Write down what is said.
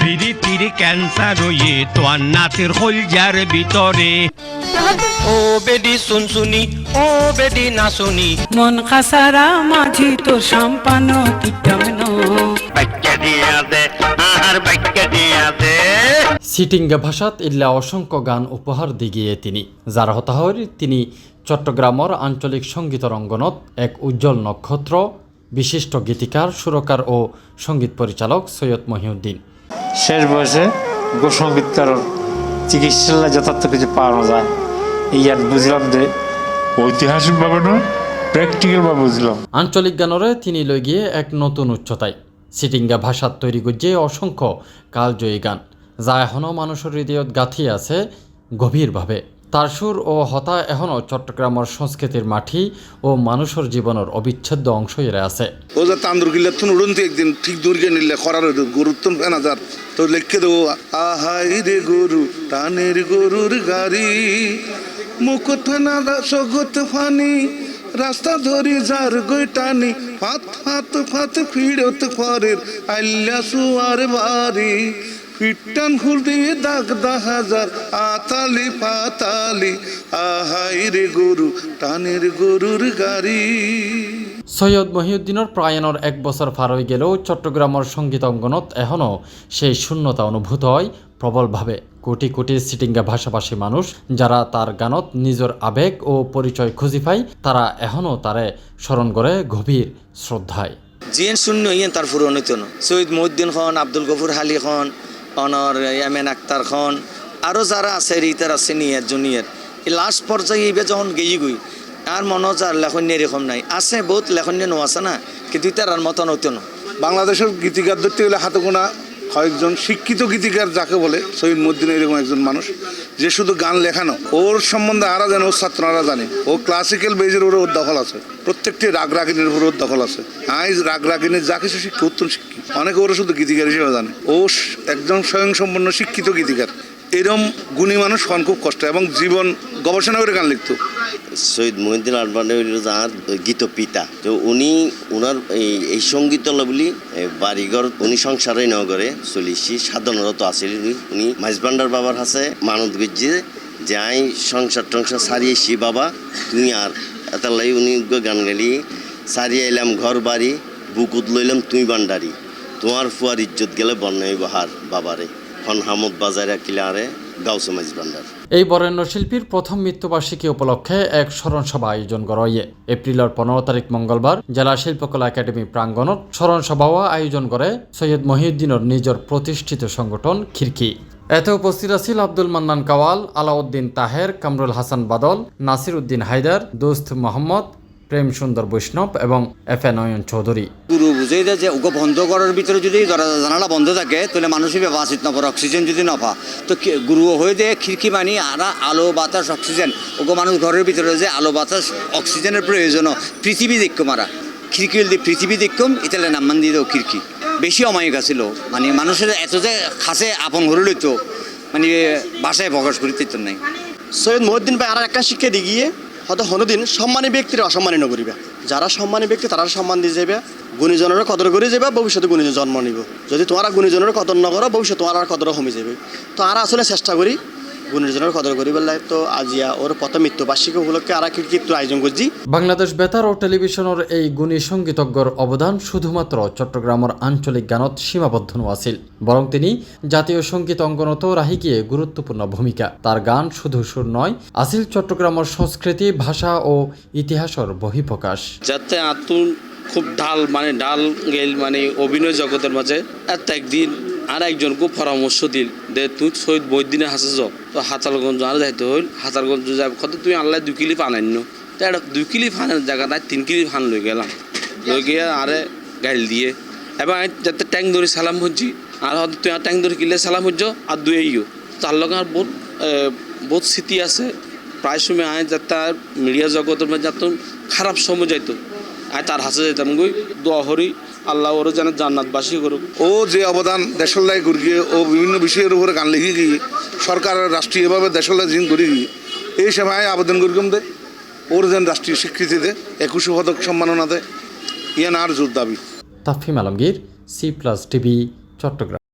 পিরিতির cancer হয়ে তোর নাতের হলজার ভিতরে। ও বেডি শুনশুনি, ও বেডি না শুনি, মন খাসারা মাঝি তোর সাম্পানো কিটামন বাক্যা দিয়া দে আর বাক্যা দিয়া দে। সিটিঙ্গা ভাষাত ইল্লা অসংখ্য গান উপহার দিগিয়ে তিনি যার হতাহর তিনি চট্টগ্রামের আঞ্চলিক সঙ্গীত রঙ্গনত এক উজ্জ্বল নক্ষত্র, বিশিষ্ট গীতিকার, সুরকার ও সঙ্গীত পরিচালক সৈয়দ মহিউদ্দিন। শেষ বয়সে গোসঙ্গীতকার চিকিৎসালয়ে যথার্থ কিছু পাওয়া যায় ইয়াত বুঝলাম যে ঐতিহাসিকভাবে নয় প্র্যাকটিক্যালভাবে বুঝলাম। আঞ্চলিক গানরে তিনি লই গিয়ে এক নতুন উচ্চতায়। সিটিঙ্গা ভাষাত তৈরি করছে অসংখ্য কালজয়ী গান যা এখনও মানুষের হৃদয়ত গাঁথি আছে গভীরভাবে। তার সুর ও হতা এখনও চট্টগ্রামের সংস্কৃতির মাটি ও মানুষের জীবনের অবিচ্ছেদ্য অংশ এরে আছে। ও যা তান্দুর কিল্লা তুন উড়ন্তি একদিন ঠিক দূরকে নিলে করার গুরুত্ব না যার তো লিখে দেবো আহাই রে গরু টানের গরুর গাড়ি মুখ থানা সগত ফানি রাস্তা ধরি যার গই টানি ফাত ফাত ফাত ফিরত পরের আল্লা সুয়ার বাড়ি পিটান খুল দিয়ে দাগ হাজার আতালি পাতালি আহাই রে গরু টানের গরুর গাড়ি। সৈয়দ মহিউদ্দিনের প্রায়ণর এক বছর পার হয়ে গেলেও চট্টগ্রামের সঙ্গীত অঙ্গনত এখনও সেই শূন্যতা অনুভূত হয় প্রবলভাবে। কোটি কোটি সিটিঙ্গা ভাষাভাষী মানুষ যারা তার গানত নিজের আবেগ ও পরিচয় খুঁজি পায় তারা এখনও তারে স্মরণ করে গভীর শ্রদ্ধায়। জিএন শূন্য ইয়েন তার ফুরনিত সৈয়দ মহিউদ্দিন খন, আব্দুল গফুর হালি খন, অনর ইয়ামেন আক্তার খন, আরও যারা আছে রিতার আছে নিয়ার জুনিয়র এই লাস্ট পর্যায়ে এইবে যখন গেই গই আর মনে যার লেখন্য এরকম নাই আছে বহুত লেখন্য নো আছে না কিন্তু তার আর মতন হইতো না। বাংলাদেশের গীতিকার ধরতে গেলে হাতে গোনা কয়েকজন শিক্ষিত গীতিকার যাকে বলে সৈয়দ মহিউদ্দিন এরকম একজন মানুষ যে শুধু গান লেখানো ওর সম্বন্ধে আরা জানে, ওর ছাত্ররা জানে ও ক্লাসিক্যাল বেজের উপরে ওর দখল আছে, প্রত্যেকটি রাগ রাগিনীর উপরে ওর দখল আছে। আইজ রাগ রাগিনীর যা কিছু শিক্ষা উত্তম শিক্ষিত অনেকে ওরা শুধু গীতিকার হিসেবে জানে। ও একজন স্বয়ংসম্পন্ন শিক্ষিত গীতিকার। এরম গুণী মানুষ হন খুব কষ্ট এবং জীবন গবেষণা করে গান লিখতো। সৈয়দ মহিউদ্দিন আলবানি যার গীত পিতা তো উনি ওনার এই সঙ্গীত বলি বাড়িঘর উনি সংসারে নগরে চলিছি সাধারণত আসিল উনি মাইজবান্ডার বাবার হাসে মানত গজ্জে যাই সংসার টংসার সারিয়েছি বাবা তুই আর এতালাই উনি গান গালি সারিয়ে এলাম ঘর বাড়ি বুকুত লইলাম তুই বান্ডারি তোমার ফুয়ার ইজ্জত গেলে বন্যায় বাহার বাবারে খন হামদ বাজারে কিলারে গাউসে মাইজবান্ডার। এই বরেণ্য শিল্পীর প্রথম মৃত্যুবার্ষিকী উপলক্ষে এক স্মরণ সভা আয়োজন করা হয়। এপ্রিলের 15 তারিখ মঙ্গলবার জেলা শিল্পকলা একাডেমি প্রাঙ্গণত স্মরণ সভাও আয়োজন করে সৈয়দ মহিউদ্দিনের নিজের প্রতিষ্ঠিত সংগঠন খিড়কি। এতে উপস্থিত আছিল আব্দুল মান্নান কাওয়াল, আলাউদ্দিন তাহের, কামরুল হাসান বাদল, নাসির উদ্দিন হায়দার, দোস্ত মোহাম্মদ, প্রেম সুন্দর বৈষ্ণব এবং এফএ নয়ন চৌধুরী। গুরু বুঝেই দেয় যে ওকে বন্ধ করার ভিতরে যদি দরজা জানালা বন্ধ থাকে তাহলে মানুষই বাঁচিত না পারে, অক্সিজেন যদি না পা তো গুরু হয়ে দেয় খিড়কি মানি আর আলো বাতাস অক্সিজেন ওকে মানুষ ঘরের ভিতরে যে আলো বাতাস অক্সিজেনের প্রয়োজন পৃথিবী দেখকম আরা খিড়কি যদি পৃথিবী দেখকম এটালে নাম্মান দিয়ে দেও খিড়কি বেশি অমায়িক আছিল মানে মানুষের এত যে খাসে আপন ঘরে লইতো মানে বাসায় প্রকাশ করিতে নাই। সৈয়দ মহিউদ্দিন ভাই আর একটা শিক্ষা দিয়ে গিয়ে হয়তো হনোদিন সম্মানী ব্যক্তির অসম্মানী নকরিবে, যারা সম্মানী ব্যক্তি তারা সম্মান দিয়ে যাবে, গুণীজনের কদর করে যাবে, ভবিষ্যতে গুণীজন জন্ম নিব। যদি তোমার গুণীজনের কদর না করো ভবিষ্যতে তোমার আর কদর কমে যাবে। তো আর আসলে চেষ্টা করি গুণীজনের কদর করি বললে তো আজিয়া ওর প্রথম মৃত্যুবার্ষিকী উপলক্ষে আর একটু আয়োজন করছি। বাংলাদেশ বেতার ও টেলিভিশনের এই গুণী সঙ্গীতজ্ঞর অবদান শুধুমাত্র চট্টগ্রামের আঞ্চলিক গানত সীমাবদ্ধ আছিল, বরং তিনি জাতীয় সঙ্গীত অঙ্গনত রাহি গিয়ে গুরুত্বপূর্ণ ভূমিকা। তার গান শুধু সুর নয়, আছিল চট্টগ্রামের সংস্কৃতি, ভাষা ও ইতিহাসের বহিঃপ্রকাশ। যাতে আতুন খুব ঢাল গেল মানে অভিনয় জগতের মাঝে এত একদিন আর একজন খুব পরামর্শ দিল দে তুই সৈয়দ মহিউদ্দিনের হাসে যাও তো হাতালগঞ্জ আর যাইতে হইল। হাতালগঞ্জ যাব কত তুই আনলাই 2 কিলি পান আনিনো তো এটা 2 কিলি ফানের জায়গাটায় 3 কিলি ফান লই গেলাম, লই গিয়ে আরে গাইল দিয়ে এবং যাতে ট্যাং ধরে সালাম হচ্ছি আর হয়তো তুই আর ট্যাং ধরে কিনলে সালাম হচ্ছ আর দুই আইও তার লগে আর বহুত স্মৃতি আছে। প্রায় সময় আয় যাতে মিডিয়া জগতের মধ্যে যাত খারাপ সময় যাইতো আয় তার হাসে যেতাম গই দোয়া হরি আল্লাহ ওর যেন জান্নাতবাসী করুক। ও যে অবদান দেশলাই গিয়ে ও বিভিন্ন বিষয়ের উপরে গান লিখে গিয়ে সরকার রাষ্ট্রীয়ভাবে দেশলাই জিন করে গিয়ে এই সময় আবেদন করিকম দেয় ওর যেন রাষ্ট্রীয় স্বীকৃতি দেয়, 21 পদক সম্মাননা দেয়, ইয়ান আর জোর দাবি। তাফহিম আলমগীর, C+ টিভি, চট্টগ্রাম।